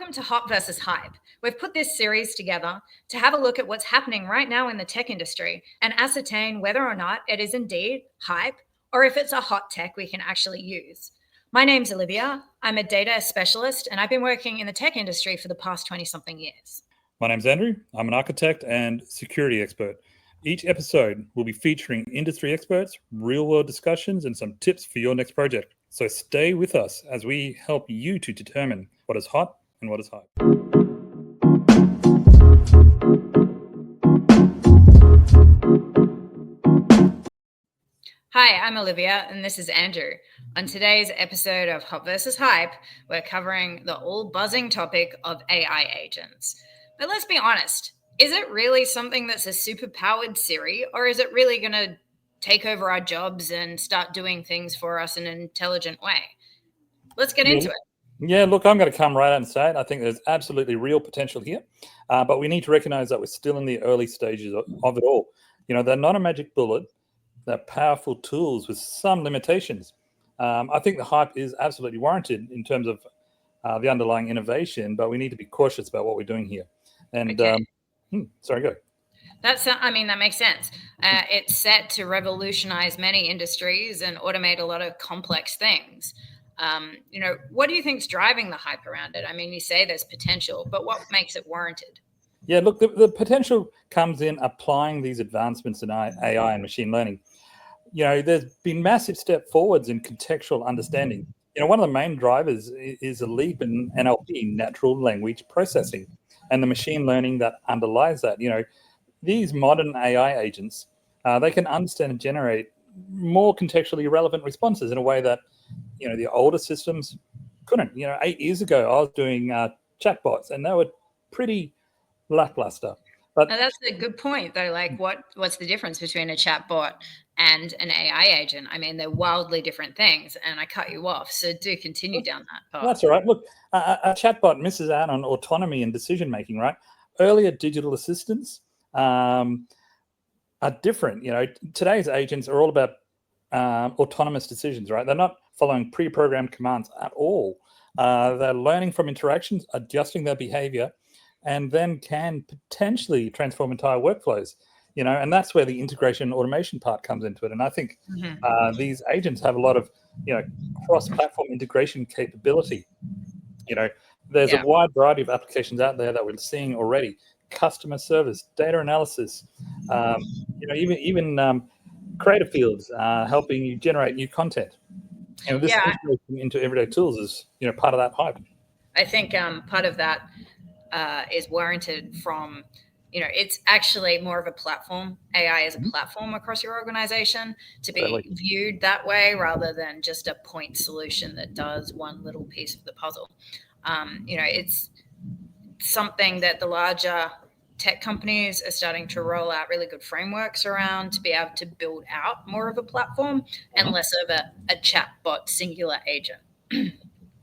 welcome to Hot versus Hype. We've put this series together to have a look at what's happening right now in the tech industry and ascertain whether or not it is indeed hype or if it's a hot tech we can actually use. My name's Olivia. I'm a data specialist and I've been working in the tech industry for the past 20-something years. My name's Andrew. I'm an architect and security expert. Each episode will be featuring industry experts, real-world discussions, and some tips for your next project. So stay with us as we help you to determine what is hot and what is hype. Hi, I'm Olivia, and this is Andrew. On today's episode of Hot versus Hype, we're covering the all-buzzing topic of AI agents. But let's be honest, is it really something that's a super-powered Siri, or is it really going to take over our jobs and start doing things for us in an intelligent way? Let's get into it. Yeah, look, I'm going to come right out and say it. I think there's absolutely real potential here, but we need to recognize that we're still in the early stages of it all. You know, they're not a magic bullet. They're powerful tools with some limitations. I think the hype is absolutely warranted in terms of the underlying innovation, but we need to be cautious about what we're doing here. And Okay. Sorry, go. That makes sense. It's set to revolutionize many industries and automate a lot of complex things. What do you think is driving the hype around it? I mean, you say there's potential, but what makes it warranted? Yeah, look, the potential comes in applying these advancements in AI and machine learning. You know, there's been massive step forwards in contextual understanding. You know, one of the main drivers is a leap in NLP, natural language processing, and the machine learning that underlies that. You know, these modern AI agents, they can understand and generate more contextually relevant responses in a way that, you know, the older systems couldn't. You know, 8 years ago, I was doing chatbots, and they were pretty lackluster. But now, that's a good point, though. Like, what's the difference between a chatbot and an AI agent? I mean, they're wildly different things, and I cut you off, so do continue down that path. That's all right. Look, a chatbot misses out on autonomy and decision-making, right? Earlier digital assistants are different. You know, today's agents are all about autonomous decisions, right? They're not following pre-programmed commands at all. They're learning from interactions, adjusting their behavior, and then can potentially transform entire workflows. You know, and that's where the integration and automation part comes into it. And I think these agents have a lot of, you know, cross-platform integration capability. You know, there's a wide variety of applications out there that we're seeing already. Customer service, data analysis, you know, even creative fields, helping you generate new content. You know, this integration into everyday tools is, you know, part of that hype. I think part of that is warranted from, you know, it's actually more of a platform. AI is a platform across your organization to be viewed that way rather than just a point solution that does one little piece of the puzzle. You know, it's something that the larger tech companies are starting to roll out really good frameworks around to be able to build out more of a platform and less of a chatbot singular agent.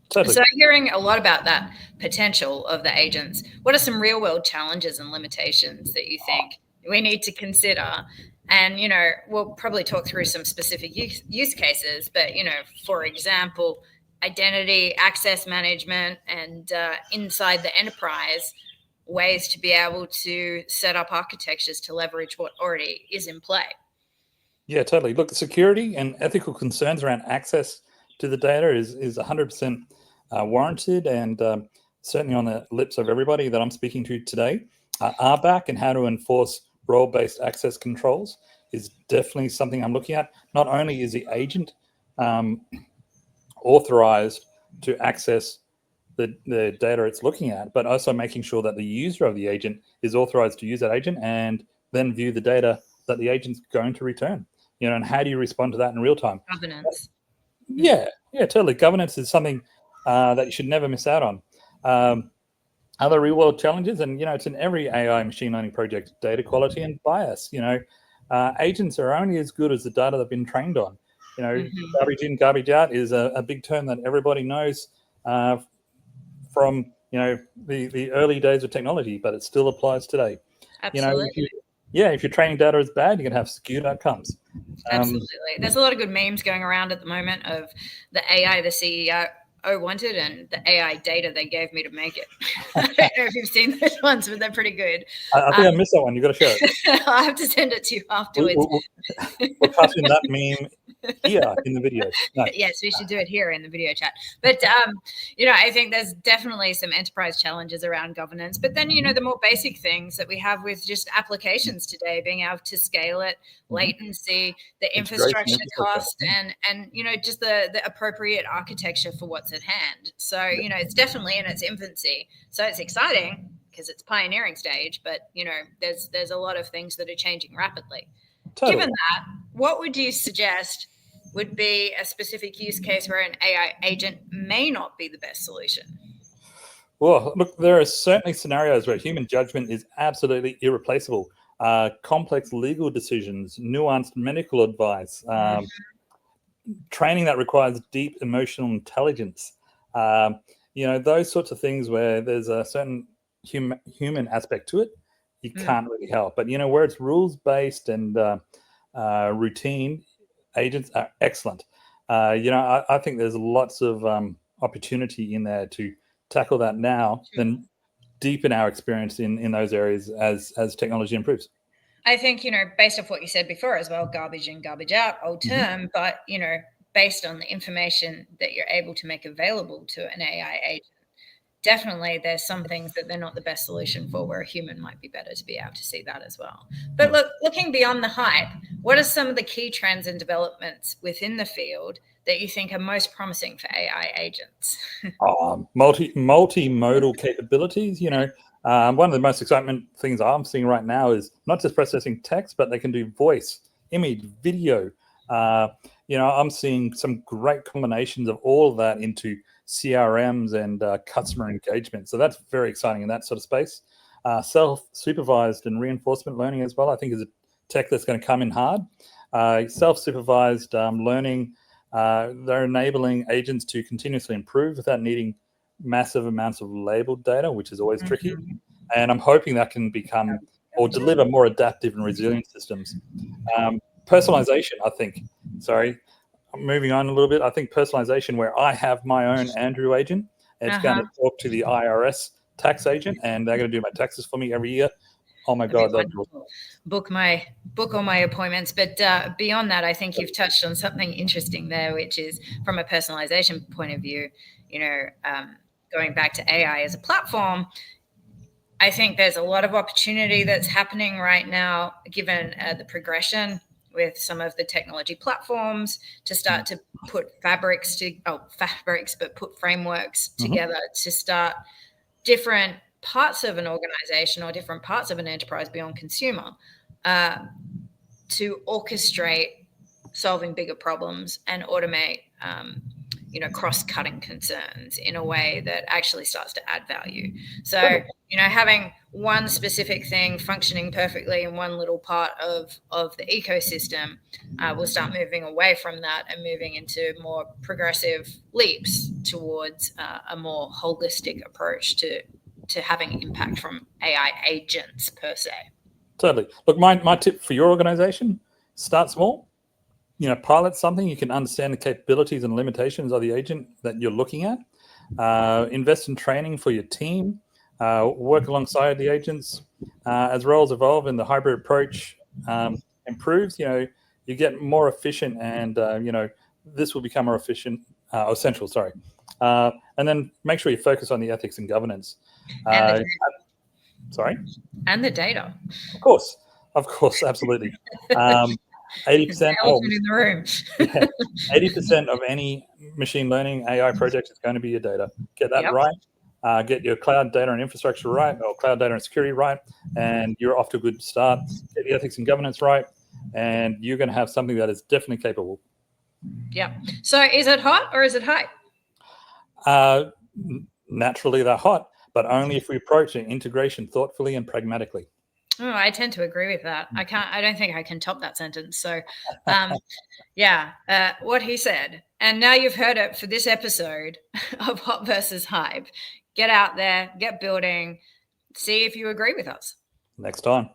Totally. So hearing a lot about that potential of the agents, what are some real world challenges and limitations that you think we need to consider? And, you know, we'll probably talk through some specific use cases, but, you know, for example, identity, access management, and inside the enterprise, ways to be able to set up architectures to leverage what already is in play. Yeah, totally. Look, security and ethical concerns around access to the data is 100% warranted, and certainly on the lips of everybody that I'm speaking to today. RBAC and how to enforce role-based access controls is definitely something I'm looking at. Not only is the agent authorized to access the data it's looking at, but also making sure that the user of the agent is authorized to use that agent and then view the data that the agent's going to return. You know, and how do you respond to that in real time? Governance. Yeah, totally. Governance is something that you should never miss out on. Other real world challenges, and, you know, it's in every AI machine learning project, data quality and bias. You know, agents are only as good as the data they've been trained on. You know, garbage in, garbage out is a big term that everybody knows from, you know, the early days of technology, but it still applies today. Absolutely. You know, if your training data is bad, you're going to have skewed outcomes. Absolutely. There's a lot of good memes going around at the moment of the AI, the CEO, wanted, and the AI data they gave me to make it. I don't know if you've seen those ones, but they're pretty good. I think I missed that one. You got to share it. I'll have to send it to you afterwards. We'll pass in that meme here in the video. No. Yes, we should do it here in the video chat. But I think there's definitely some enterprise challenges around governance. But then, the more basic things that we have with just applications today, being able to scale it, latency, the infrastructure cost, and just the appropriate architecture for what's at hand. So it's definitely in its infancy. So it's exciting because it's pioneering stage. But there's a lot of things that are changing rapidly. Totally. Given that, what would you suggest would be a specific use case where an AI agent may not be the best solution? Well, look, there are certainly scenarios where human judgment is absolutely irreplaceable. Complex legal decisions, nuanced medical advice, training that requires deep emotional intelligence. Those sorts of things where there's a certain human aspect to it, you can't really help. But, where it's rules-based and routine, agents are excellent. I think there's lots of opportunity in there to tackle that now, then deepen our experience in those areas as technology improves. I think, based off what you said before as well, garbage in, garbage out, old term, but, based on the information that you're able to make available to an AI agent, definitely there's some things that they're not the best solution for, where a human might be better to be able to see that as well. But looking beyond the hype, what are some of the key trends and developments within the field that you think are most promising for AI agents? Multimodal capabilities, one of the most exciting things I'm seeing right now is not just processing text, but they can do voice, image, video. I'm seeing some great combinations of all of that into CRMs and customer engagement. So that's very exciting in that sort of space. Self-supervised and reinforcement learning as well, I think, is a tech that's going to come in hard. Self-supervised learning, they're enabling agents to continuously improve without needing massive amounts of labeled data, which is always tricky. And I'm hoping that can become or deliver more adaptive and resilient systems. Personalization, I think. Sorry, moving on a little bit. I think personalization, where I have my own Andrew agent, and it's going to talk to the IRS tax agent, and they're going to do my taxes for me every year. Oh my God, that's book all my appointments. But beyond that, I think you've touched on something interesting there, which is from a personalization point of view. Going back to AI as a platform, I think there's a lot of opportunity that's happening right now, given the progression with some of the technology platforms to start to put put frameworks together to start different parts of an organization or different parts of an enterprise beyond consumer to orchestrate solving bigger problems and automate cross-cutting concerns in a way that actually starts to add value. So, having one specific thing functioning perfectly in one little part of the ecosystem, we'll start moving away from that and moving into more progressive leaps towards a more holistic approach to having impact from AI agents per se. Totally. Look, my tip for your organization, start small. Pilot something. You can understand the capabilities and limitations of the agent that you're looking at. Invest in training for your team. Work alongside the agents. As roles evolve and the hybrid approach improves, you get more efficient, and this will become more efficient or central. Sorry, and then make sure you focus on the ethics and governance. Sorry. And the data. Of course, absolutely. 80% in the room. 80% of any machine learning AI project is going to be your data. Get that right. Get your cloud data and infrastructure right, or cloud data and security right, and you're off to a good start. Get the ethics and governance right, and you're going to have something that is definitely capable. Yeah. So is it hot or is it hype? Naturally, they're hot, but only if we approach integration thoughtfully and pragmatically. Oh, I tend to agree with that. I don't think I can top that sentence. So, what he said. And now you've heard it for this episode of Hot versus Hype. Get out there, get building, see if you agree with us. Next time.